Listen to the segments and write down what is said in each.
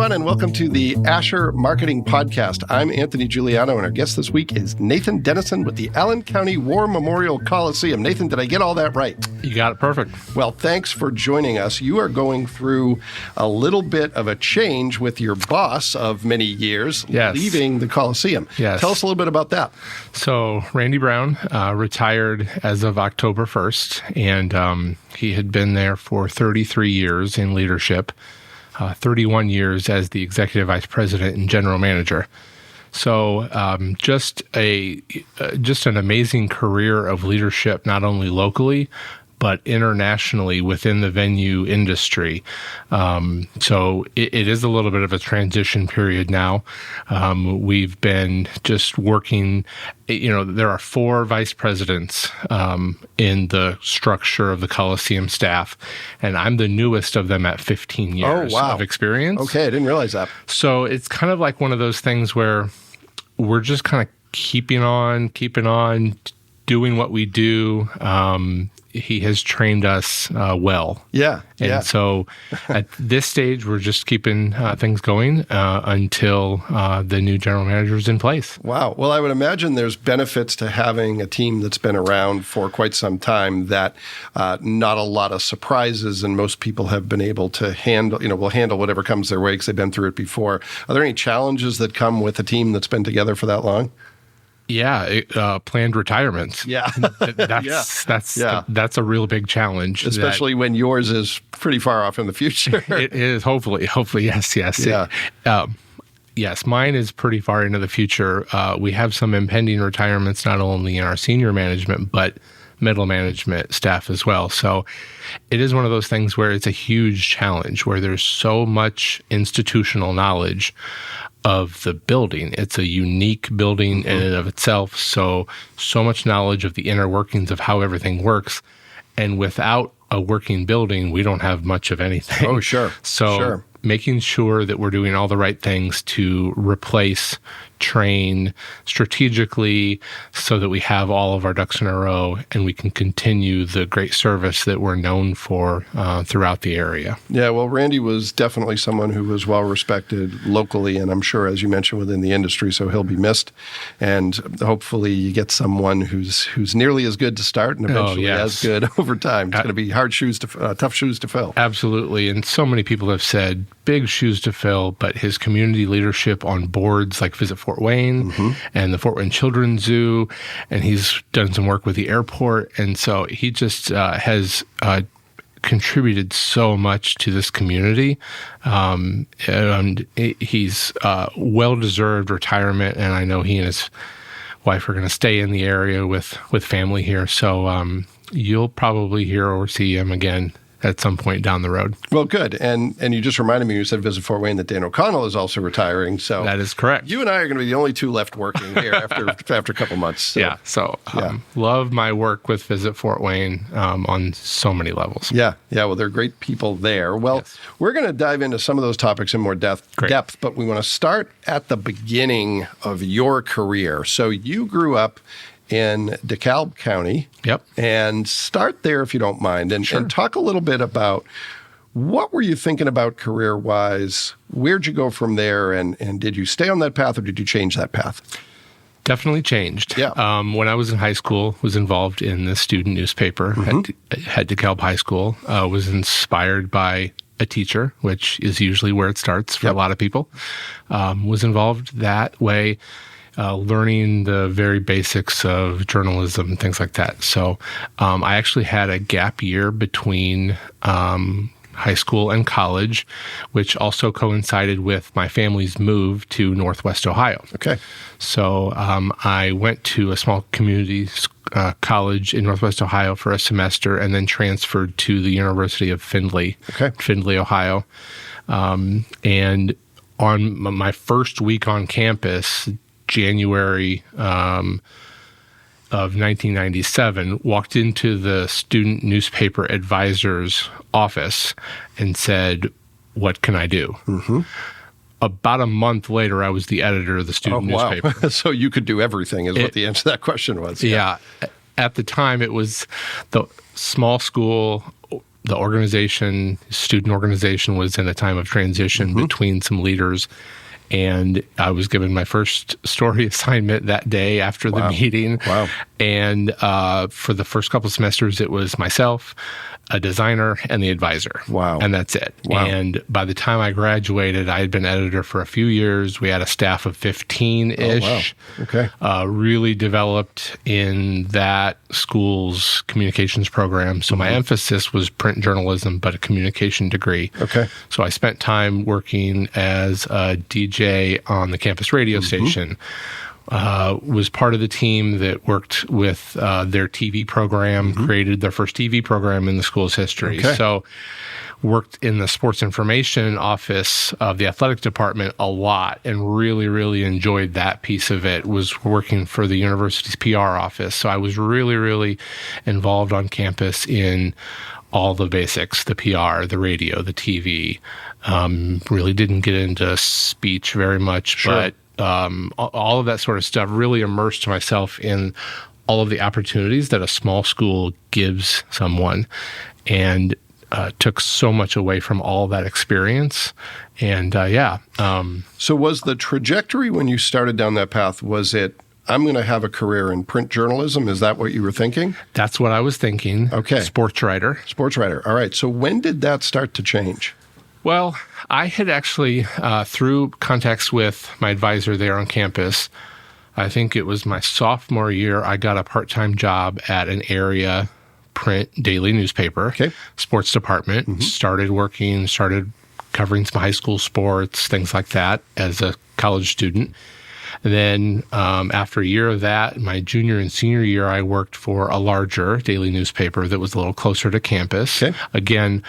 everyone, and welcome to the Asher Marketing Podcast. I'm Anthony Giuliano, and our guest this week is Nathan Dennison with the Allen County War Memorial Coliseum. Nathan, did I get all that right? You got it perfect. Well, thanks for joining us. You are going through a little bit of a change with your boss of many years, leaving the Coliseum. Yes. Tell us a little bit about that. So Randy Brown retired as of October 1st, and he had been there for 33 years in leadership. 31 years as the executive vice president and general manager. So just an amazing career of leadership, not only locally, but internationally within the venue industry. So it is a little bit of a transition period now. We've been just working, there are 4 vice presidents in the structure of the Coliseum staff, and I'm the newest of them at 15 years of experience. Okay, I didn't realize that. So it's kind of like one of those things where we're just kind of keeping on, doing what we do. He has trained us well. Yeah. And so at this stage, we're just keeping things going until the new general manager is in place. Wow. Well, I would imagine there's benefits to having a team that's been around for quite some time, that not a lot of surprises, and most people have been able to will handle whatever comes their way because they've been through it before. Are there any challenges that come with a team that's been together for that long? Yeah, planned retirements. Yeah. That's a real big challenge. Especially when yours is pretty far off in the future. It is, hopefully, yes. Yeah. Yes, mine is pretty far into the future. We have some impending retirements, not only in our senior management, but middle management staff as well. So it is one of those things where it's a huge challenge, where there's so much institutional knowledge of the building. It's a unique building in and of itself. So much knowledge of the inner workings of how everything works. And without a working building, we don't have much of anything. Oh, sure. So making sure that we're doing all the right things to replace, train strategically so that we have all of our ducks in a row and we can continue the great service that we're known for throughout the area. Yeah, well, Randy was definitely someone who was well respected locally, and I'm sure, as you mentioned, within the industry, so he'll be missed. And hopefully you get someone who's nearly as good to start and eventually as good over time. It's going to be tough shoes to fill. Absolutely. And so many people have said big shoes to fill, but his community leadership on boards like Visit Fort Wayne and the Fort Wayne Children's Zoo, and he's done some work with the airport. And so he just has contributed so much to this community. And he's well-deserved retirement, and I know he and his wife are going to stay in the area with family here. So you'll probably hear or see him again at some point down the road. Well, good. And you just reminded me, you said Visit Fort Wayne, that Dan O'Connell is also retiring. So that is correct. You and I are going to be the only 2 left working here after a couple months. So. Love my work with Visit Fort Wayne on so many levels. Yeah. Well, they're great people there. Well, we're going to dive into some of those topics in more depth, but we want to start at the beginning of your career. So you grew up in DeKalb County. Yep. And start there, if you don't mind, and talk a little bit about what were you thinking about career-wise? Where'd you go from there, and did you stay on that path, or did you change that path? Definitely changed. Yeah. When I was in high school, was involved in the student newspaper at DeKalb High School. Was inspired by a teacher, which is usually where it starts for a lot of people. Was involved that way. Learning the very basics of journalism and things like that. So I actually had a gap year between high school and college, which also coincided with my family's move to Northwest Ohio. Okay. So I went to a small community college in Northwest Ohio for a semester and then transferred to the University of Findlay, Ohio. And on my first week on campus, January of 1997, walked into the student newspaper advisor's office and said, "What can I do?" About a month later, I was the editor of the student newspaper. Wow. So you could do everything is what the answer to that question was. Yeah. At the time, it was the small school, the organization, student organization, was in a time of transition between some leaders. And I was given my first story assignment that day after the meeting. Wow. And for the first couple of semesters, it was myself, a designer, and the advisor. Wow. And that's it. Wow. And by the time I graduated, I had been editor for a few years. We had a staff of 15-ish. Oh, wow. Okay. Really developed in that school's communications program. So my emphasis was print journalism, but a communication degree. Okay. So I spent time working as a DJ on the campus radio station. Was part of the team that worked with their TV program, created their first TV program in the school's history. Okay. So worked in the sports information office of the athletic department a lot and really, really enjoyed that piece of it. Was working for the university's PR office. So I was really, really involved on campus in all the basics, the PR, the radio, the TV. Really didn't get into speech very much, but all of that sort of stuff, really immersed myself in all of the opportunities that a small school gives someone, and took so much away from all that experience. And So was the trajectory when you started down that path, was it, I'm going to have a career in print journalism? Is that what you were thinking? That's what I was thinking. Okay. Sports writer. Sports writer. All right. So when did that start to change? Well, I had actually, through contacts with my advisor there on campus, I think it was my sophomore year, I got a part-time job at an area print daily newspaper, sports department, started covering some high school sports, things like that as a college student. And then after a year of that, my junior and senior year, I worked for a larger daily newspaper that was a little closer to campus. Again,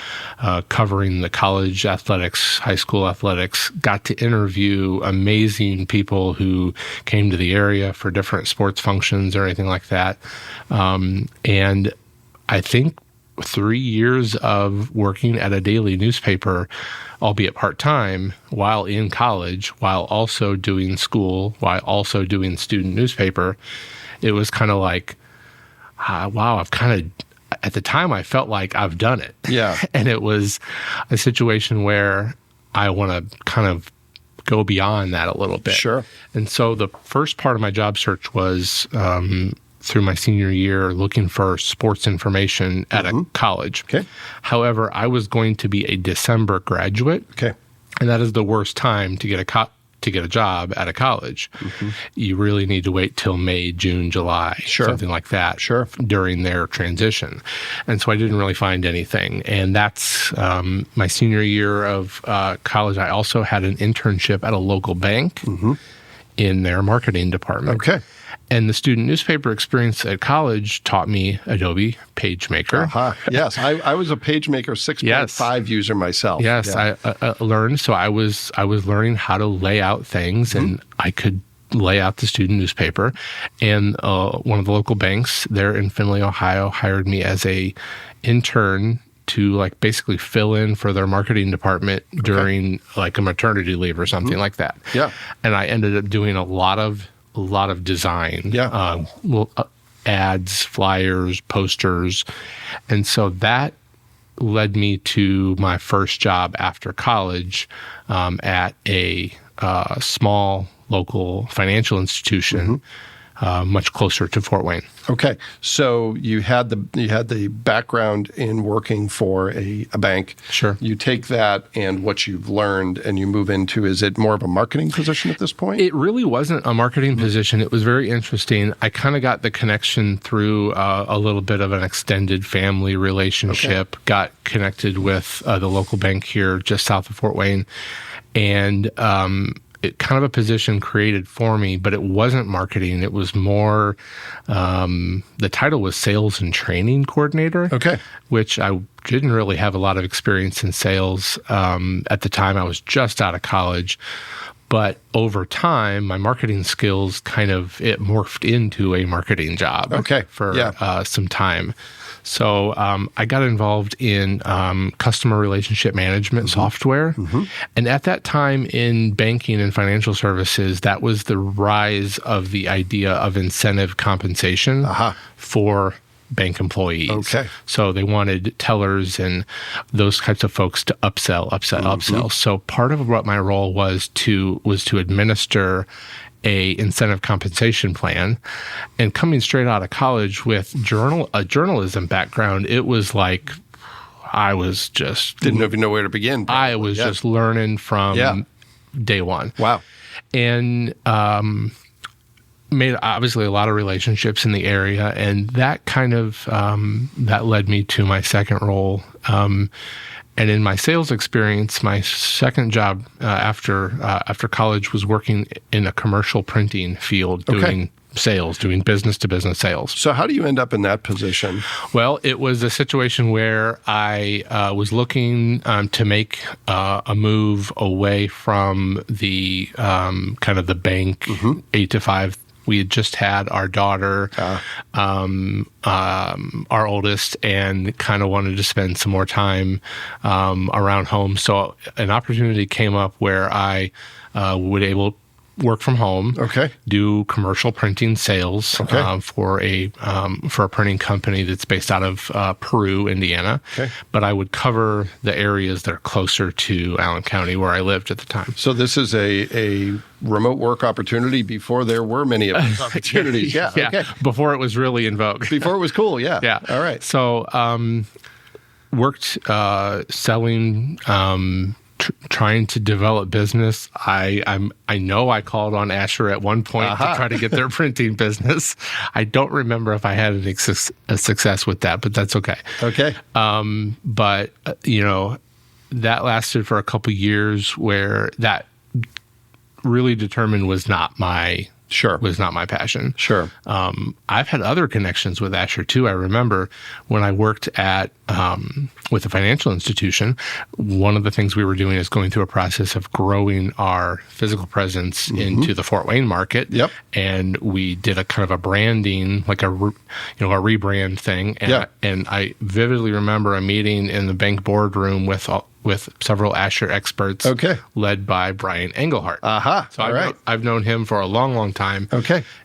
covering the college athletics, high school athletics, got to interview amazing people who came to the area for different sports functions or anything like that. And I think 3 years of working at a daily newspaper, albeit part-time, while in college, while also doing school, while also doing student newspaper, it was kind of like, wow, at the time I felt like I've done it. Yeah. And it was a situation where I want to kind of go beyond that a little bit. Sure. And so the first part of my job search was through my senior year looking for sports information at a college. However, I was going to be a December graduate. And that is the worst time to get a job at a college. You really need to wait till May, June, July, something like that during their transition. And so I didn't really find anything. And that's my senior year of college. I also had an internship at a local bank in their marketing department. And the student newspaper experience at college taught me Adobe PageMaker. Yes, I was a PageMaker 6.5 user myself. Yes, I learned. So I was learning how to lay out things, and I could lay out the student newspaper. And one of the local banks there in Findlay, Ohio, hired me as a intern to basically fill in for their marketing department during a maternity leave or something like that. And I ended up doing a lot of design, ads, flyers, posters. And so that led me to my first job after college at a small local financial institution, much closer to Fort Wayne. Okay, so you had the background in working for a bank. You take that and what you've learned and you move into, is it more of a marketing position at this point? It really wasn't a marketing position. It was very interesting. I kind of got the connection through a little bit of an extended family relationship, got connected with the local bank here just south of Fort Wayne, and it kind of a position created for me, but it wasn't marketing. It was more, the title was sales and training coordinator, which I didn't really have a lot of experience in sales. At the time, I was just out of college. But over time, my marketing skills it morphed into a marketing job for some time. So I got involved in customer relationship management software. And at that time in banking and financial services, that was the rise of the idea of incentive compensation for bank employees. Okay. So they wanted tellers and those types of folks to upsell. So part of what my role was to administer a incentive compensation plan. And coming straight out of college with a journalism background, it was like I was just didn't even know where to begin. Probably. I was just learning from day one. Wow. And made obviously a lot of relationships in the area, and that kind of that led me to my second role. And in my sales experience, my second job after college was working in a commercial printing field, doing sales, doing business-to-business sales. So how do you end up in that position? Well, it was a situation where I was looking to make a move away from the kind of the bank 8 to 5. We had just had our daughter, our oldest, and kind of wanted to spend some more time around home. So an opportunity came up where I would work from home, do commercial printing sales for a printing company that's based out of Peru, Indiana. But I would cover the areas that are closer to Allen County, where I lived at the time. So this is a remote work opportunity before there were many of those opportunities. Before it was really in vogue. Before it was cool. Yeah. All right. So worked selling. Trying to develop business. I know I called on Asher at one point to try to get their printing business. I don't remember if I had a success with that, but that's okay. Okay. But that lasted for a couple years, where that really determined was not my passion. Sure. I've had other connections with Asher too. I remember when I worked at with a financial institution, one of the things we were doing is going through a process of growing our physical presence into the Fort Wayne market. Yep. And we did a kind of a branding, like a rebrand thing. And I vividly remember a meeting in the bank boardroom with several Asher experts, led by Brian Engelhardt. So I've known him for a long, long time.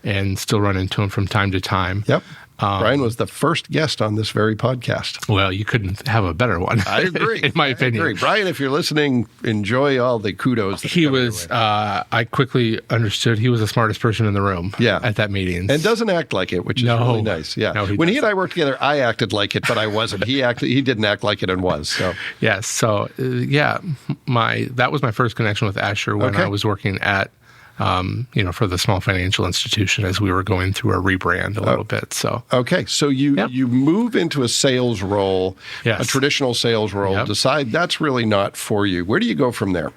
And still run into him from time to time. Yep. Brian was the first guest on this very podcast. Well, you couldn't have a better one. I agree. In my opinion. I agree. Brian, if you're listening, enjoy all the kudos. He was, I quickly understood he was the smartest person in the room at that meeting. And doesn't act like it, which is really nice. Yeah. No, when he and I worked together, I acted like it, but I wasn't. He didn't act like it and was. So yes. So that was my first connection with Asher when I was working at for the small financial institution as we were going through a rebrand a little bit. So so you move into a sales role, a traditional sales role, decide that's really not for you. Where do you go from there?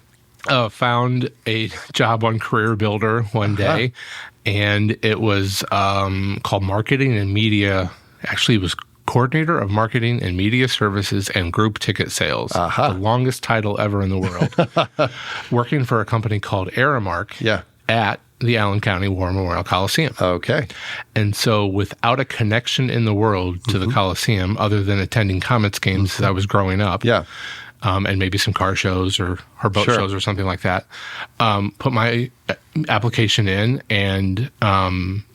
Found a job on Career Builder one day, and it was called Marketing and Media. Actually, it was Coordinator of Marketing and Media Services and Group Ticket Sales. The longest title ever in the world. Working for a company called Aramark at the Allen County War Memorial Coliseum. And so without a connection in the world to the Coliseum, other than attending Comets games as I was growing up, and maybe some car shows or boat shows or something like that, put my application in and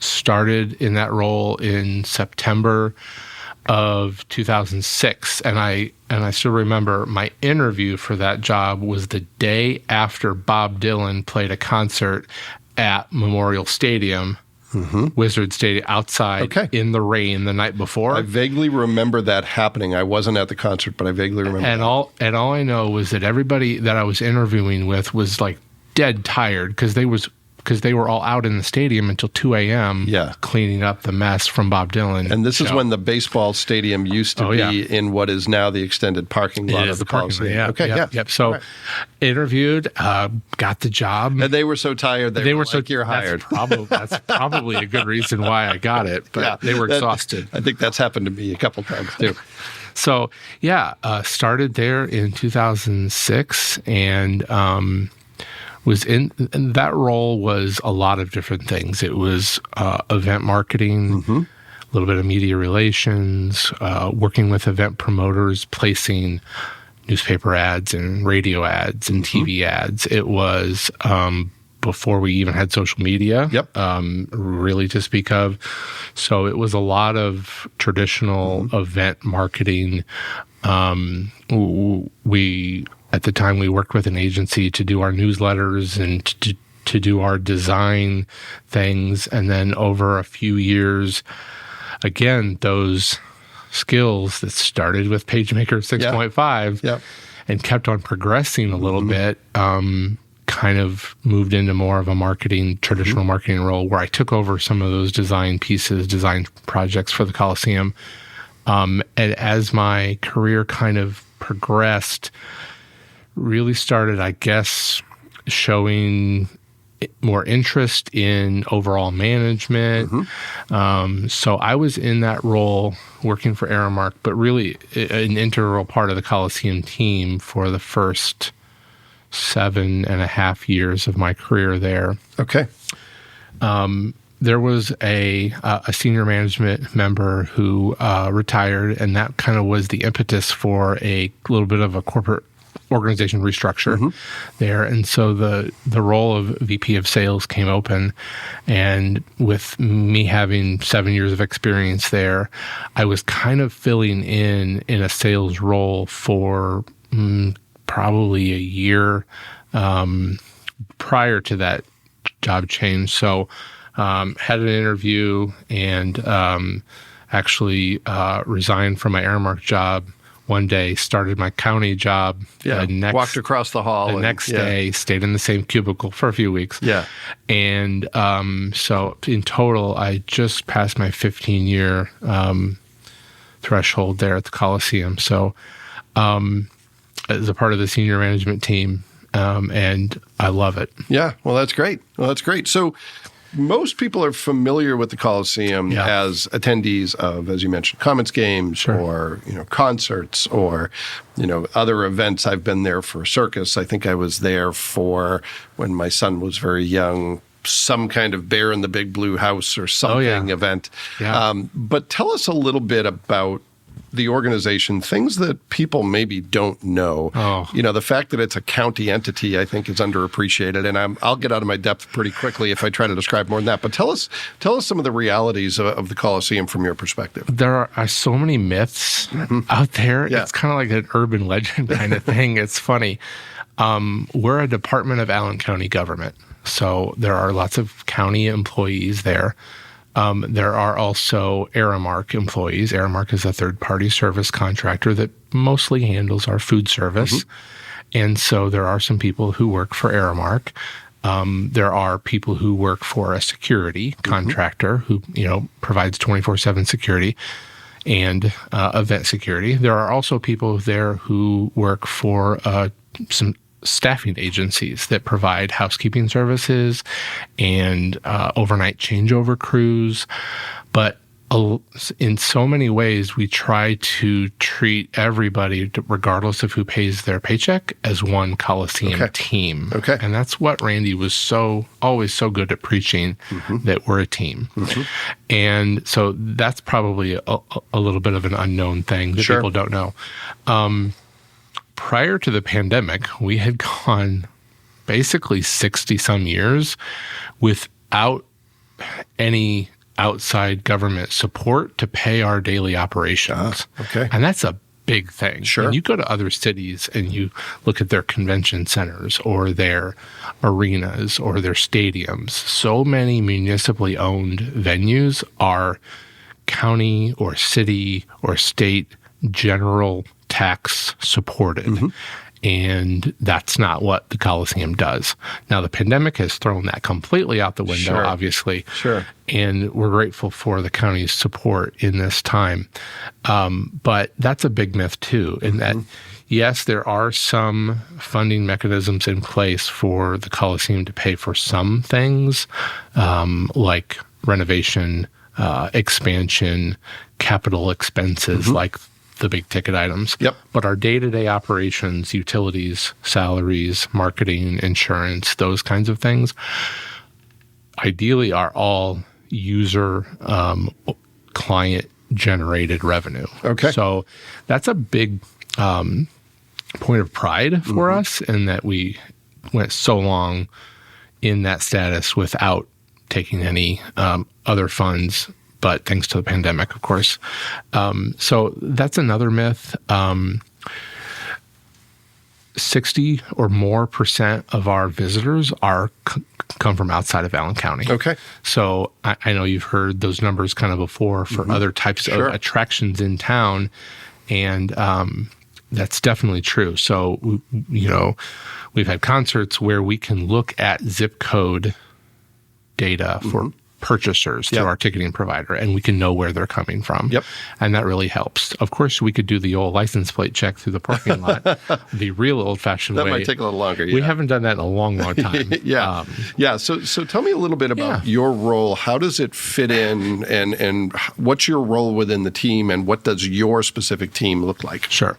started in that role in September of 2006, and I still remember my interview for that job was the day after Bob Dylan played a concert at Memorial Stadium, Wizard Stadium, outside in the rain the night before. I vaguely remember that happening. I wasn't at the concert, but I vaguely remember. And all I know was that everybody that I was interviewing with was like dead tired because they were all out in the stadium until 2 a.m. Cleaning up the mess from Bob Dylan. And this is when the baseball stadium used to be in what is now the extended parking lot of the Coliseum. So interviewed, got the job. And they were so tired, they were so you're hired. That's probably a good reason why I got it, but they were exhausted. I think that's happened to me a couple times too. So started there in 2006 and and that role was a lot of different things. It was event marketing, a little bit of media relations, working with event promoters, placing newspaper ads and radio ads and TV ads. It was before we even had social media, Yep. really to speak of. So it was a lot of traditional event marketing. We at the time we worked with an agency to do our newsletters and to do our design things. And then over a few years, again, those skills that started with PageMaker 6.5 Yep. and kept on progressing a little bit, kind of moved into more of a traditional marketing role where I took over some of those design projects for the Coliseum. And as my career kind of progressed, really started, I guess, showing more interest in overall management. So I was in that role working for Aramark, but really an integral part of the Coliseum team for the first 7.5 years of my career there. Okay. There was a senior management member who retired, and that kind of was the impetus for a little bit of a corporate organization restructure there. And so the role of VP of sales came open, and with me having 7 years of experience there, I was kind of filling in a sales role for probably a year prior to that job change. So had an interview and actually resigned from my Aramark job one day, started my county job. Walked across the hall. The next day, stayed in the same cubicle for a few weeks. Yeah. And so in total, I just passed my 15-year threshold there at the Coliseum. So as a part of the senior management team, and I love it. Yeah. Well, that's great. So most people are familiar with the Coliseum as attendees of, as you mentioned, Comets games or, concerts or, other events. I've been there for circus. I think I was there for, when my son was very young, some kind of Bear in the Big Blue House or something event. Yeah. But tell us a little bit about the organization, things that people maybe don't know. The fact that it's a county entity, I think, is underappreciated, and I'll get out of my depth pretty quickly if I try to describe more than that. But tell us some of the realities of the Coliseum from your perspective. There are so many myths out there. Yeah. It's kind of like an urban legend kind of thing. It's funny. We're a department of Allen County government, so there are lots of county employees there. There are also Aramark employees. Aramark is a third-party service contractor that mostly handles our food service. And so there are some people who work for Aramark. There are people who work for a security contractor who, provides 24/7 security and event security. There are also people there who work for some staffing agencies that provide housekeeping services and overnight changeover crews. But in so many ways, we try to treat everybody, regardless of who pays their paycheck, as one Coliseum team. Okay. And that's what Randy was always so good at preaching, that we're a team. And so that's probably a little bit of an unknown thing that people don't know. Prior to the pandemic, we had gone basically 60-some years without any outside government support to pay our daily operations. And that's a big thing. When you go to other cities and you look at their convention centers or their arenas or their stadiums, so many municipally owned venues are county or city or state general tax supported. And that's not what the Coliseum does. Now, the pandemic has thrown that completely out the window, obviously. And we're grateful for the county's support in this time. But that's a big myth, too, in that, yes, there are some funding mechanisms in place for the Coliseum to pay for some things, like renovation, expansion, capital expenses, like the big ticket items. But our day-to-day operations, utilities, salaries, marketing, insurance, those kinds of things, ideally are all user client generated revenue. So that's a big point of pride for us, in that we went so long in that status without taking any other funds, but thanks to the pandemic, of course. So that's another myth. 60 or more % of our visitors come from outside of Allen County. Okay. So I know you've heard those numbers kind of before for other types of attractions in town, and that's definitely true. So, we've had concerts where we can look at zip code data for purchasers through our ticketing provider, and we can know where they're coming from. Yep. And that really helps. Of course, we could do the old license plate check through the parking lot, the real old-fashioned way. That might take a little longer. Yeah. We haven't done that in a long, long time. So tell me a little bit about your role. How does it fit in, and what's your role within the team, and what does your specific team look like? Sure.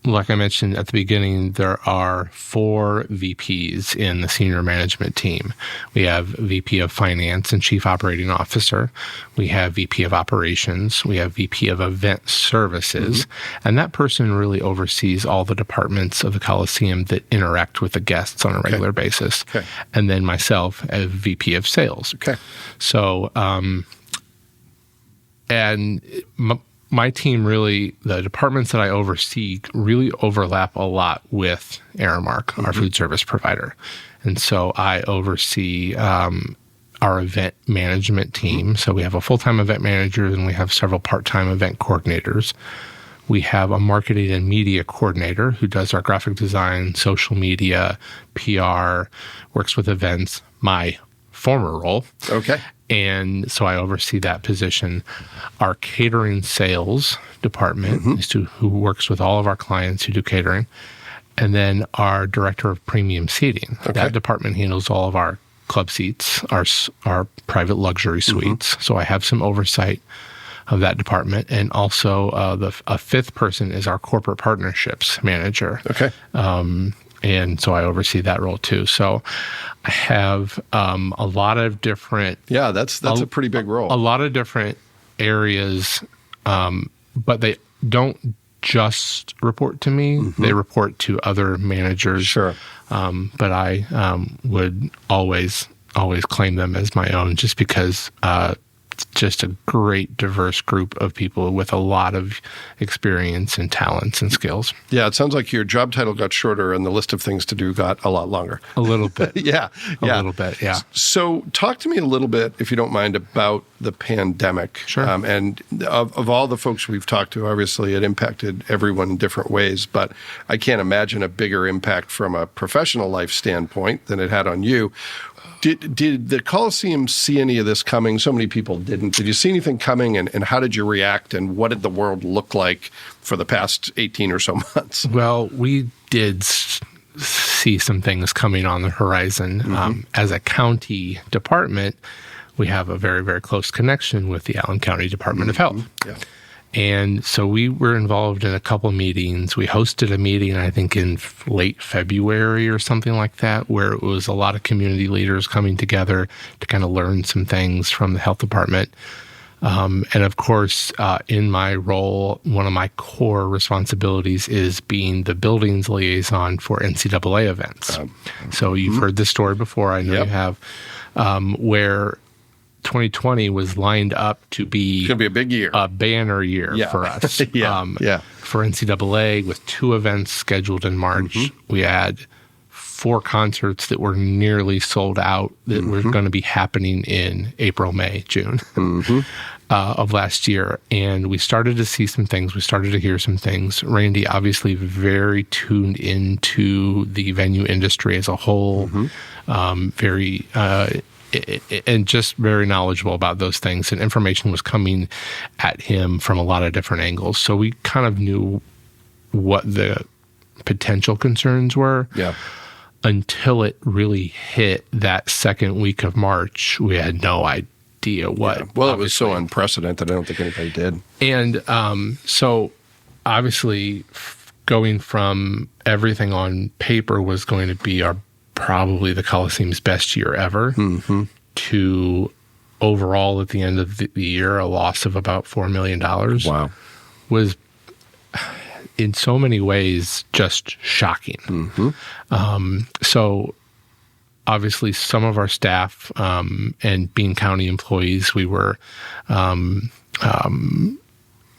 Like I mentioned at the beginning, there are 4 VPs in the senior management team. We have VP of Finance and Chief Operating Officer. We have VP of Operations. We have VP of Event Services. And that person really oversees all the departments of the Coliseum that interact with the guests on a regular basis. Okay. And then myself as VP of Sales. Okay. So, my team really, the departments that I oversee really overlap a lot with Aramark, our food service provider. And so I oversee our event management team. So we have a full-time event manager, and we have several part-time event coordinators. We have a marketing and media coordinator who does our graphic design, social media, PR, works with events, my former role. Okay. And so I oversee that position. Our catering sales department is who works with all of our clients who do catering. And then our director of premium seating. Okay. That department handles all of our club seats, our private luxury suites. So I have some oversight of that department. And also a 5th person is our corporate partnerships manager. Okay. And so I oversee that role too. So I have a lot of different... Yeah, that's a pretty big role. A lot of different areas, but they don't just report to me. They report to other managers. Sure. But I would always claim them as my own, just because it's just a great, diverse group of people with a lot of experience and talents and skills. Yeah, it sounds like your job title got shorter and the list of things to do got a lot longer. A little bit. A little bit, yeah. So talk to me a little bit, if you don't mind, about the pandemic. Sure. And of all the folks we've talked to, obviously it impacted everyone in different ways, but I can't imagine a bigger impact from a professional life standpoint than it had on you. Did the Coliseum see any of this coming? So many people didn't. Did you see anything coming, and how did you react, and what did the world look like for the past 18 or so months? Well, we did see some things coming on the horizon. As a county department, we have a very, very close connection with the Allen County Department of Health. Yeah. And so we were involved in a couple meetings. We hosted a meeting, I think, in late February or something like that, where it was a lot of community leaders coming together to kind of learn some things from the health department. And of course, in my role, one of my core responsibilities is being the buildings liaison for NCAA events. So you've heard this story before, I know you have, where 2020 was lined up to be... It's going to be a big year. A banner year for us. For NCAA, with 2 events scheduled in March. We had 4 concerts that were nearly sold out that were going to be happening in April, May, June of last year. And we started to see some things. We started to hear some things. Randy, obviously very tuned into the venue industry as a whole, very... and just very knowledgeable about those things. And information was coming at him from a lot of different angles. So we kind of knew what the potential concerns were. Yeah. Until it really hit that second week of March, we had no idea what. Yeah. Well, it was so unprecedented. I don't think anybody did. And so obviously going from everything on paper was going to be probably the Coliseum's best year ever, to overall at the end of the year, a loss of about $4 million. Wow. Was in so many ways just shocking. So obviously some of our staff and being county employees, we were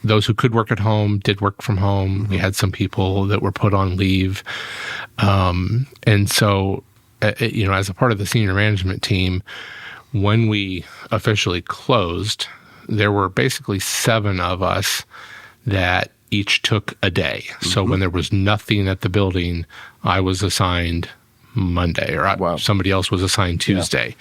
those who could work at home did work from home. We had some people that were put on leave. And so, as a part of the senior management team, when we officially closed, there were basically 7 of us that each took a day. So when there was nothing at the building, I was assigned Monday, or somebody else was assigned Tuesday.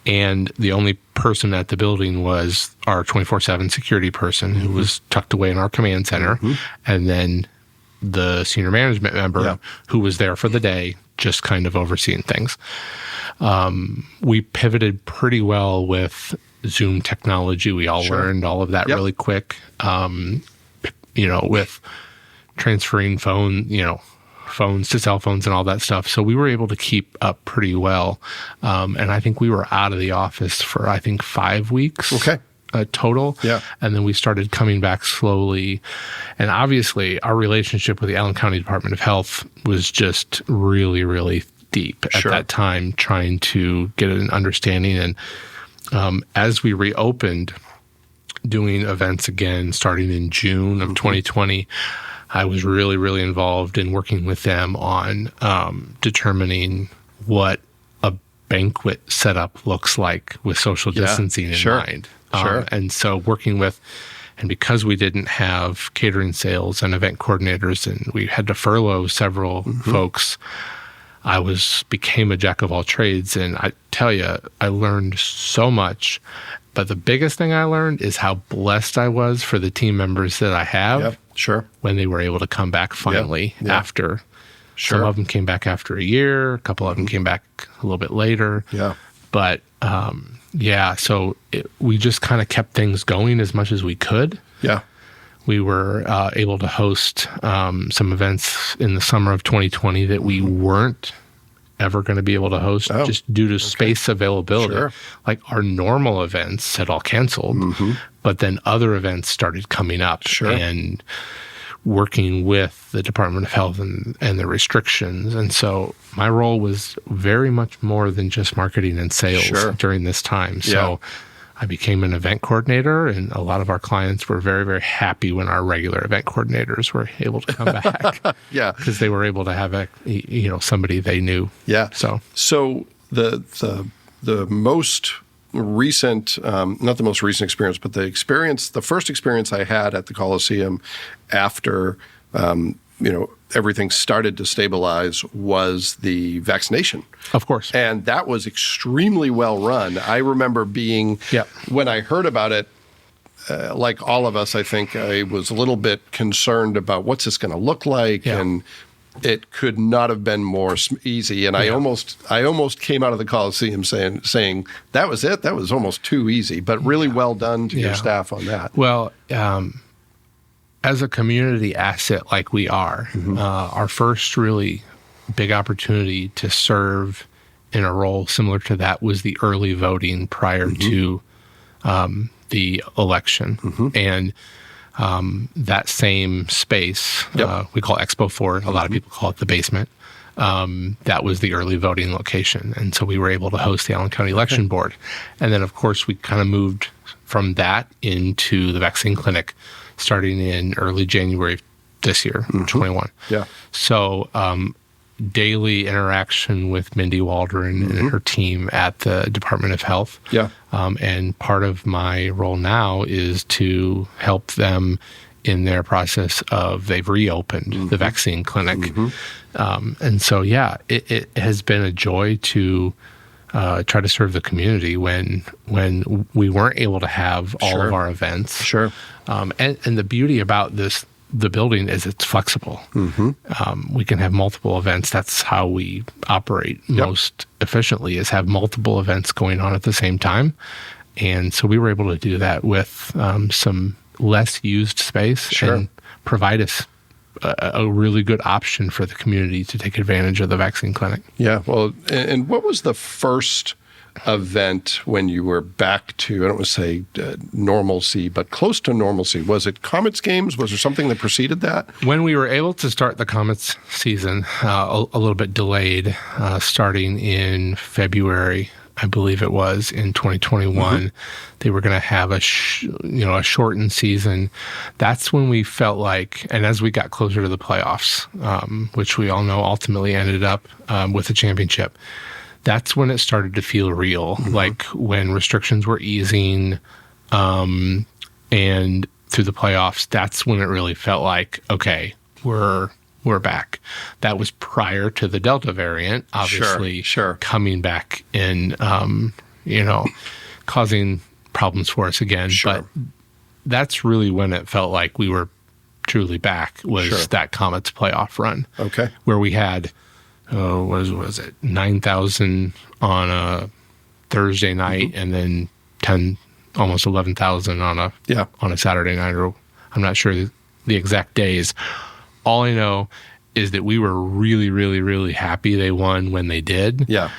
And the only person at the building was our 24/7 security person who was tucked away in our command center. And then the senior management member who was there for the day, just kind of overseeing things. We pivoted pretty well with Zoom technology. We all learned all of that really quick. With transferring phones to cell phones and all that stuff. So we were able to keep up pretty well. And I think we were out of the office for, 5 weeks. Total. Yeah. And then we started coming back slowly. And obviously our relationship with the Allen County Department of Health was just really, really deep at that time, trying to get an understanding. And as we reopened, doing events again, starting in June of 2020, I was really, really involved in working with them on determining what a banquet setup looks like with social distancing in mind. And so working with, and because we didn't have catering sales and event coordinators, and we had to furlough several folks, I became a jack of all trades. And I tell you, I learned so much. But the biggest thing I learned is how blessed I was for the team members that I have when they were able to come back finally after. Some of them came back after a year. A couple of them came back a little bit later. But so we just kind of kept things going as much as we could. We were able to host some events in the summer of 2020 that we weren't ever going to be able to host just due to space availability. Like our normal events had all canceled, but then other events started coming up and working with the Department of Health and the restrictions. And so my role was very much more than just marketing and sales during this time. So I became an event coordinator, and a lot of our clients were very, very happy when our regular event coordinators were able to come back. Because they were able to have somebody they knew. So the most recent, not the most recent experience, but the first experience I had at the Coliseum after everything started to stabilize was the vaccination. Of course. And that was extremely well run. I remember when I heard about it, like all of us, I think I was a little bit concerned about what's this going to look like. And it could not have been more easy. And I almost came out of the Coliseum saying that was it. That was almost too easy, but really well done to your staff on that. Well, as a community asset like we are, our first really big opportunity to serve in a role similar to that was the early voting prior to the election. And that same space, we call Expo 4, a lot of people call it the basement, that was the early voting location. And so we were able to host the Allen County Election Board. And then, of course, we kind of moved from that into the vaccine clinic starting in early January of this year, 21. So daily interaction with Mindy Waldron and her team at the Department of Health. And part of my role now is to help them in their process of they've reopened the vaccine clinic. And so, it has been a joy to try to serve the community when we weren't able to have all of our events. And the beauty about the building is it's flexible. We can have multiple events. That's how we operate most efficiently, is have multiple events going on at the same time. And so we were able to do that with some less used space and provide us a really good option for the community to take advantage of the vaccine clinic. Well, and what was the first event when you were back to, I don't want to say normalcy, but close to normalcy? Was it Comets games? Was there something that preceded that? When we were able to start the Comets season, a little bit delayed, starting in February, I believe it was, in 2021, they were going to have a shortened season. That's when we felt like, and as we got closer to the playoffs, which we all know ultimately ended up with a championship, that's when it started to feel real. Like when restrictions were easing, and through the playoffs, that's when it really felt like, okay, we're back. That was prior to the Delta variant, obviously, coming back and, causing problems for us again. But that's really when it felt like we were truly back, was that Comets playoff run. Okay. Where we had, what was it, 9,000 on a Thursday night and then almost 11,000 on a Saturday night, or I'm not sure the exact days. All I know is that we were really, really, really happy they won when they did. Yeah.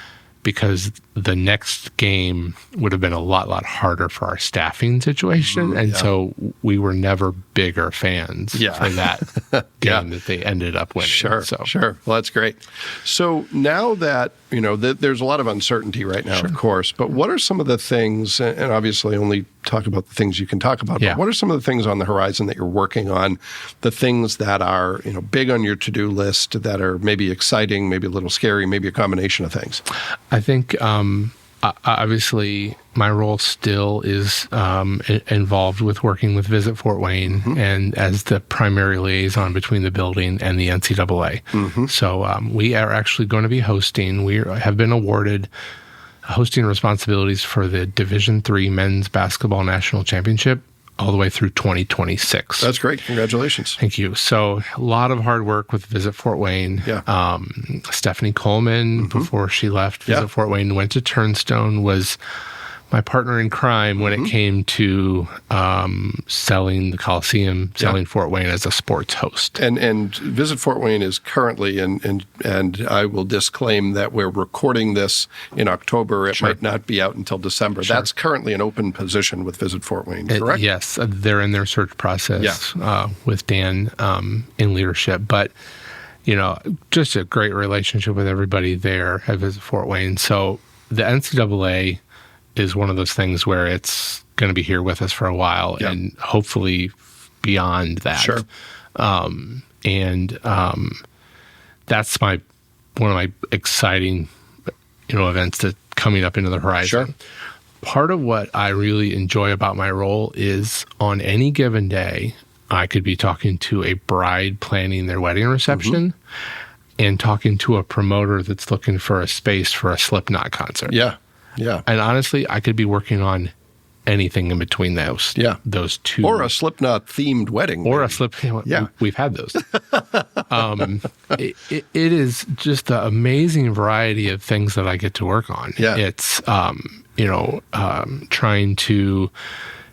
Because the next game would have been a lot harder for our staffing situation. And so we were never bigger fans for that game that they ended up winning. Sure. Well, that's great. So now that, there's a lot of uncertainty right now, of course, but what are some of the things, and obviously only talk about the things you can talk about, but what are some of the things on the horizon that you're working on, the things that are, big on your to-do list, that are maybe exciting, maybe a little scary, maybe a combination of things? I think, obviously, my role still is involved with working with Visit Fort Wayne and as the primary liaison between the building and the NCAA. So we are actually going to be hosting. We have been awarded hosting responsibilities for the Division III Men's Basketball National Championship all the way through 2026. That's great. Congratulations. Thank you. So a lot of hard work with Visit Fort Wayne. Yeah. Stephanie Coleman, before she left Visit Fort Wayne, went to Turnstone, was my partner in crime when it came to selling the Coliseum, selling Fort Wayne as a sports host. And Visit Fort Wayne is currently, and I will disclaim that we're recording this in October. It might not be out until December. That's currently an open position with Visit Fort Wayne, correct? Yes. They're in their search process with Dan in leadership. But, just a great relationship with everybody there at Visit Fort Wayne. So the NCAA is one of those things where it's going to be here with us for a while and hopefully beyond that. That's one of my exciting, events that coming up into the horizon. Part of what I really enjoy about my role is on any given day, I could be talking to a bride planning their wedding reception and talking to a promoter that's looking for a space for a Slipknot concert. Yeah. And honestly, I could be working on anything in between those. Those two. Or a Slipknot themed wedding. Or a Slipknot. We've had those. It is just the amazing variety of things that I get to work on. It's, trying to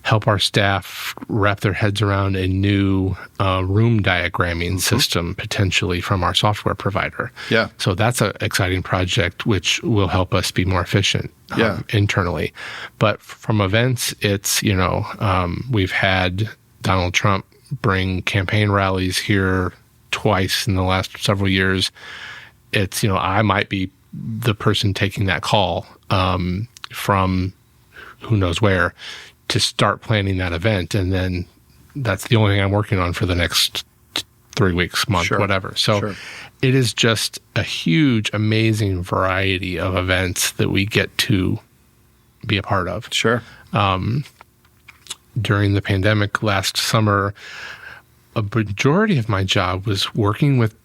help our staff wrap their heads around a new room diagramming system, potentially from our software provider. So that's an exciting project, which will help us be more efficient internally. But from events, it's, we've had Donald Trump bring campaign rallies here twice in the last several years. It's, I might be the person taking that call from who knows where to start planning that event. And then that's the only thing I'm working on for the next 3 weeks, month, whatever. So it is just a huge, amazing variety of events that we get to be a part of. During the pandemic last summer, a majority of my job was working with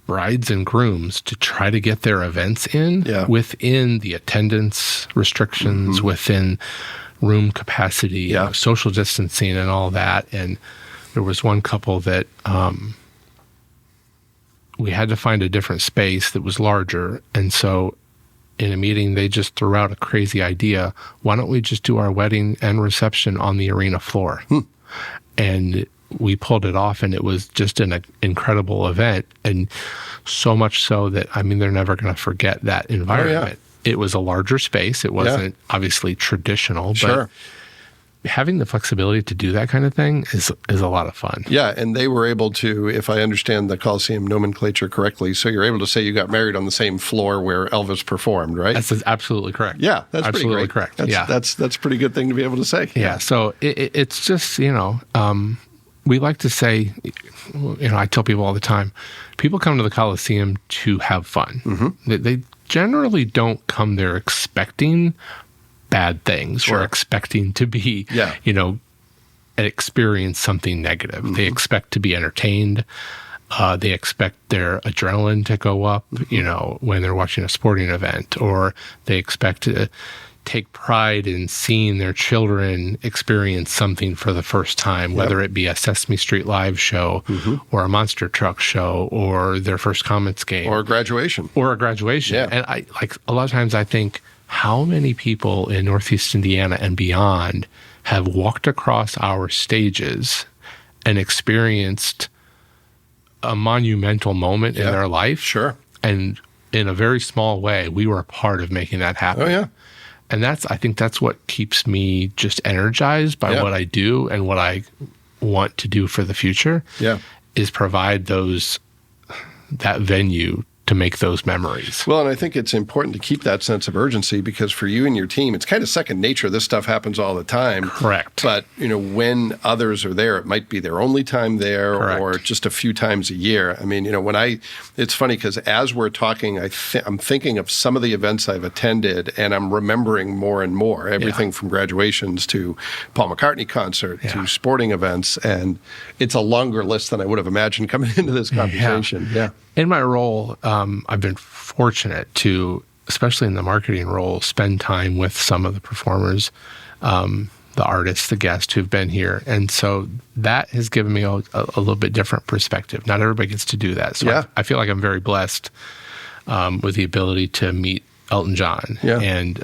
brides and grooms to try to get their events in within the attendance restrictions, within room capacity, social distancing and all that. And there was one couple that we had to find a different space that was larger. And so in a meeting, they just threw out a crazy idea. Why don't we just do our wedding and reception on the arena floor? And we pulled it off, and it was just an incredible event. And so much so that, they're never going to forget that environment. It was a larger space. It wasn't obviously traditional, Sure. but having the flexibility to do that kind of thing is a lot of fun. Yeah, and they were able to, if I understand the Coliseum nomenclature correctly, so you're able to say you got married on the same floor where Elvis performed, right? That's absolutely correct. Yeah, that's absolutely pretty great. correct. That's a pretty good thing to be able to say. Yeah, so it's just, we like to say, I tell people all the time, people come to the Coliseum to have fun. Mm-hmm. They generally don't come there expecting bad things or expecting to be, experience something negative. Mm-hmm. They expect to be entertained. They expect their adrenaline to go up, when they're watching a sporting event, or they expect to take pride in seeing their children experience something for the first time, whether it be a Sesame Street Live show or a Monster Truck show or their first Comets game. Or a graduation. Yeah. And a lot of times I think, how many people in Northeast Indiana and beyond have walked across our stages and experienced a monumental moment in their life? Sure. And in a very small way, we were a part of making that happen. Oh, yeah. And I think that's what keeps me just energized by what I do and what I want to do for the future. Yeah. Is provide that venue to make those memories. Well, and I think it's important to keep that sense of urgency, because for you and your team, it's kind of second nature. This stuff happens all the time. Correct. But, when others are there, it might be their only time there. Correct. Or just a few times a year. I mean, it's funny because as we're talking, I'm thinking of some of the events I've attended, and I'm remembering more and more, everything from graduations to Paul McCartney concert to sporting events. And it's a longer list than I would have imagined coming into this conversation. Yeah. In my role, I've been fortunate to, especially in the marketing role, spend time with some of the performers, the artists, the guests who've been here. And so that has given me a little bit different perspective. Not everybody gets to do that. So I feel like I'm very blessed with the ability to meet Elton John. Yeah. And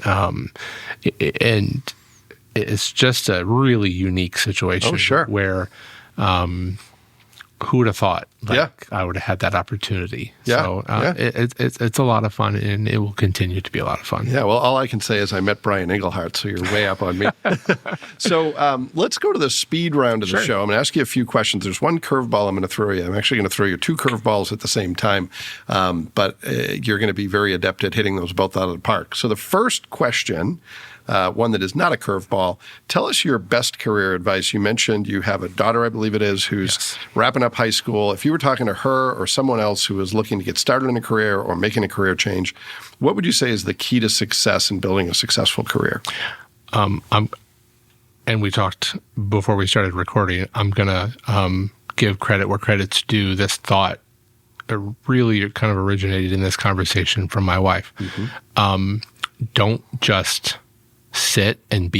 it's just a really unique situation where who would have thought I would have had that opportunity? Yeah. So it's a lot of fun, and it will continue to be a lot of fun. Yeah, well, all I can say is I met Brian Engelhardt, so you're way up on me. So let's go to the speed round of the show. I'm going to ask you a few questions. There's one curveball I'm going to throw you. I'm actually going to throw you two curveballs at the same time, but you're going to be very adept at hitting those both out of the park. So the first question, one that is not a curveball. Tell us your best career advice. You mentioned you have a daughter, I believe it is, who's wrapping up high school. If you were talking to her or someone else who is looking to get started in a career or making a career change, what would you say is the key to success in building a successful career? And we talked before we started recording, I'm going to give credit where credit's due. This thought really kind of originated in this conversation from my wife. Mm-hmm. Don't just sit and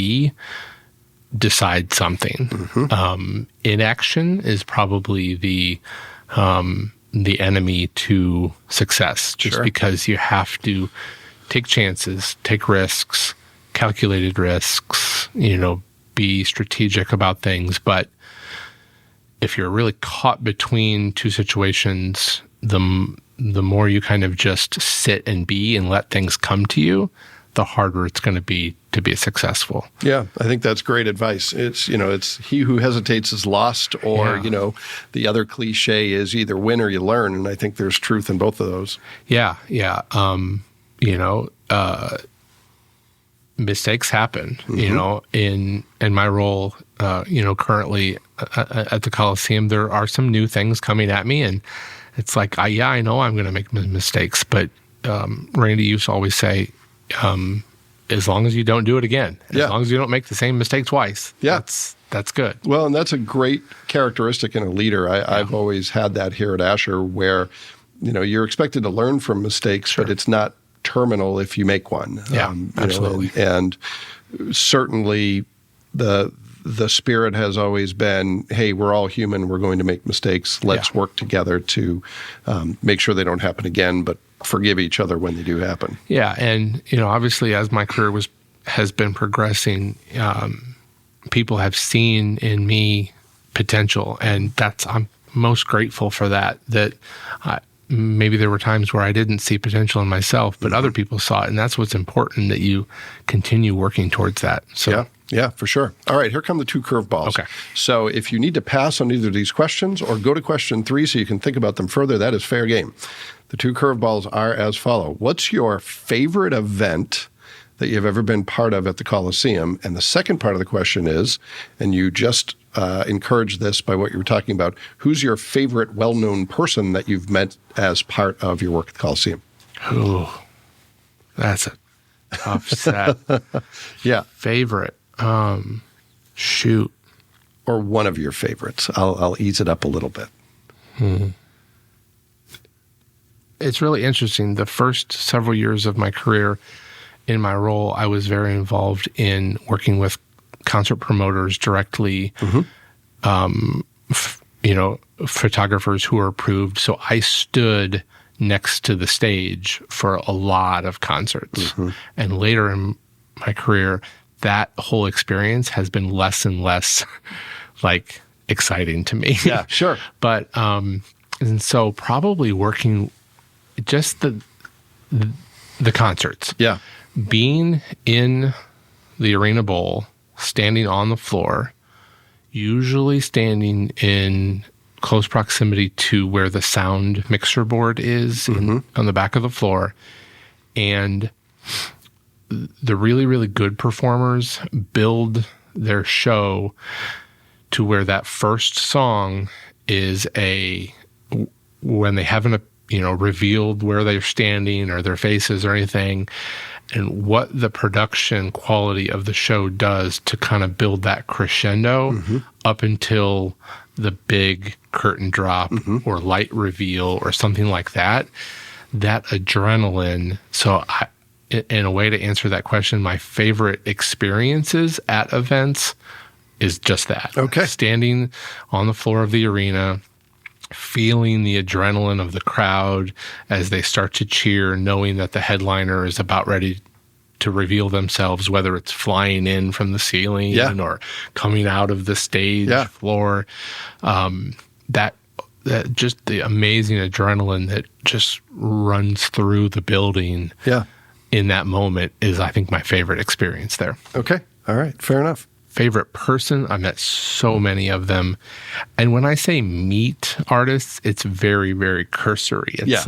decide something. Mm-hmm. Inaction is probably the enemy to success, just because you have to take chances, take risks, calculated risks, be strategic about things. But if you're really caught between two situations, the more you kind of just sit and let things come to you, the harder it's going to be successful. Yeah, I think that's great advice. It's he who hesitates is lost, or the other cliche is either win or you learn, and I think there's truth in both of those. Yeah. Mistakes happen. In my role, currently at the Coliseum, there are some new things coming at me, and it's like, I know I'm going to make mistakes, but Randy used to always say, as long as you don't do it again, as long as you don't make the same mistake twice, that's good. Well, and that's a great characteristic in a leader. I've always had that here at Asher, where you're expected to learn from mistakes, but it's not terminal if you make one. Yeah, absolutely. And certainly the spirit has always been, hey, we're all human. We're going to make mistakes. Let's work together to make sure they don't happen again, but forgive each other when they do happen. Yeah, and obviously, as my career has been progressing, people have seen in me potential, and I'm most grateful for that. That maybe there were times where I didn't see potential in myself, but other people saw it. And that's what's important, that you continue working towards that. So. Yeah, for sure. All right, here come the 2 curveballs. Okay. So if you need to pass on either of these questions or go to question 3 so you can think about them further, that is fair game. The 2 curveballs are as follow. What's your favorite event that you've ever been part of at the Coliseum? And the second part of the question is, and you just encouraged this by what you were talking about, who's your favorite well-known person that you've met as part of your work at the Coliseum? Oh, that's a tough set. Yeah. Favorite. Shoot. Or one of your favorites. I'll ease it up a little bit. It's really interesting. The first several years of my career in my role, I was very involved in working with concert promoters directly, photographers who were approved. So I stood next to the stage for a lot of concerts. And later in my career, that whole experience has been less and less like exciting to me. Yeah, sure. But and so probably working just the concerts. Yeah. Being in the Arena Bowl, standing on the floor, usually standing in close proximity to where the sound mixer board is on the back of the floor, and the really, really good performers build their show to where that first song is when they haven't, revealed where they're standing or their faces or anything, and what the production quality of the show does to kind of build that crescendo up until the big curtain drop or light reveal or something like that. That adrenaline. So in a way to answer that question, my favorite experiences at events is just that. Okay. Standing on the floor of the arena, feeling the adrenaline of the crowd as they start to cheer, knowing that the headliner is about ready to reveal themselves, whether it's flying in from the ceiling or coming out of the stage floor. That just the amazing adrenaline that just runs through the building. Yeah. In that moment is, I think, my favorite experience there. Okay. All right. Fair enough. Favorite person? I met so many of them. And when I say meet artists, it's very, very cursory. It's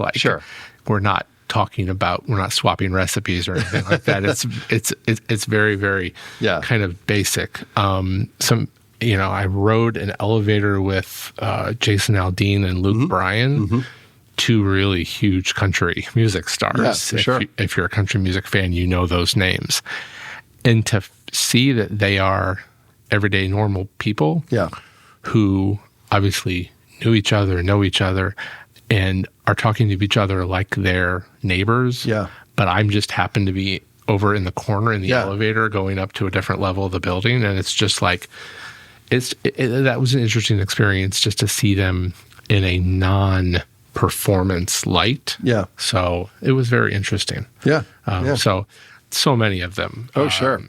we're not talking about, we're not swapping recipes or anything like that. It's very, very kind of basic. I rode an elevator with Jason Aldean and Luke Bryan, 2 really huge country music stars. If you're a country music fan, you know those names. And to see that they are everyday normal people who obviously know each other, and are talking to each other like they're neighbors. Yeah. But I'm just happen to be over in the corner in the elevator going up to a different level of the building. And it's just like, that was an interesting experience just to see them in a non-performance light. Yeah. So it was very interesting. Yeah. So many of them. Oh, sure.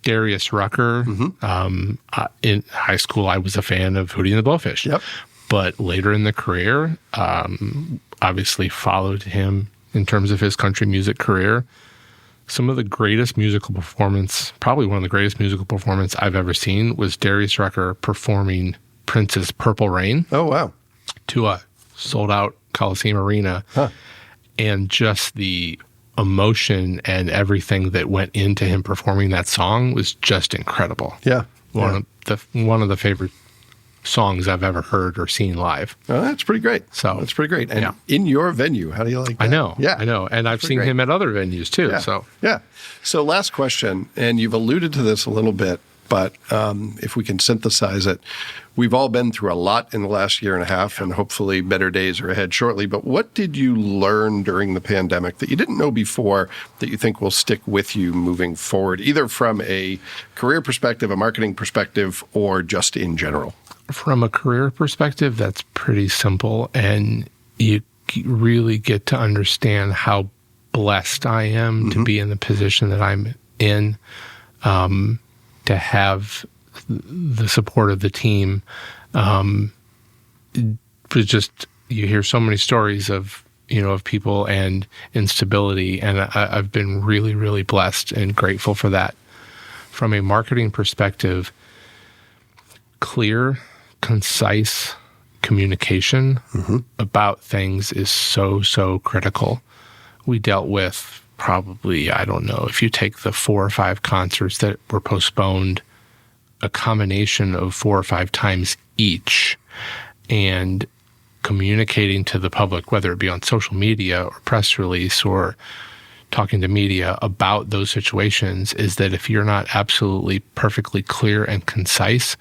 Darius Rucker. In high school, I was a fan of Hootie and the Blowfish. Yep. But later in the career, obviously followed him in terms of his country music career. Some of the greatest musical performance, probably one of the greatest musical performance I've ever seen, was Darius Rucker performing Prince's Purple Rain. Oh, wow. To a sold-out Coliseum Arena. Huh. And just the emotion and everything that went into him performing that song was just incredible. Yeah. One of the favorite songs I've ever heard or seen live. Oh, that's pretty great. That's pretty great. And in your venue, how do you like that? I know. And I've seen him at other venues too. So last question, and you've alluded to this a little bit, but if we can synthesize it, we've all been through a lot in the last year and a half, and hopefully better days are ahead shortly. But what did you learn during the pandemic that you didn't know before that you think will stick with you moving forward, either from a career perspective, a marketing perspective, or just in general? From a career perspective, that's pretty simple, and you really get to understand how blessed I am to be in the position that I'm in, to have the support of the team. Just you hear so many stories of, of people and instability, and I've been really, really blessed and grateful for that. From a marketing perspective, clear, concise communication about things is so critical. We dealt with probably, I don't know, if you take the 4 or 5 concerts that were postponed, a combination of 4 or 5 times each, and communicating to the public, whether it be on social media or press release or talking to media about those situations, is that if you're not absolutely perfectly clear and concise,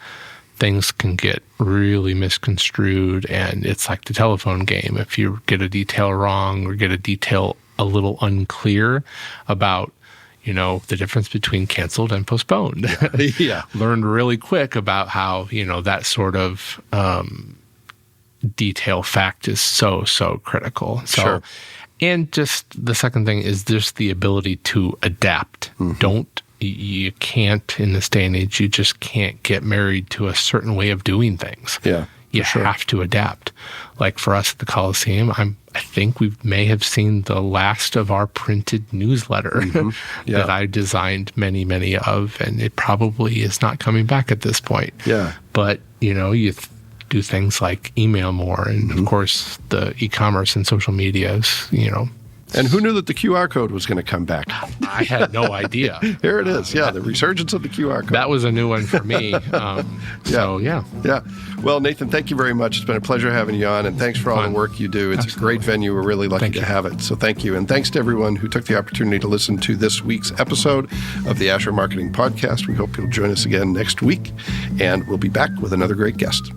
things can get really misconstrued, and it's like the telephone game. If you get a detail wrong or get a detail a little unclear about, the difference between canceled and postponed. Yeah. Learned really quick about how, that sort of detail fact is so critical. So, sure. And just the second thing is just the ability to adapt. You can't, in this day and age, you just can't get married to a certain way of doing things. Yeah. You have to adapt. Like for us at the Coliseum, I think we may have seen the last of our printed newsletter that I designed many of, and it probably is not coming back at this point. Yeah. But, you do things like email more, and of course the e-commerce and social medias, And who knew that the QR code was going to come back? I had no idea. Here it is. Yeah, the resurgence of the QR code. That was a new one for me. Yeah. Well, Nathan, thank you very much. It's been a pleasure having you on, and thanks for all the work you do. It's a great venue. We're really lucky to have it. So thank you. And thanks to everyone who took the opportunity to listen to this week's episode of the Asher Marketing Podcast. We hope you'll join us again next week, and we'll be back with another great guest.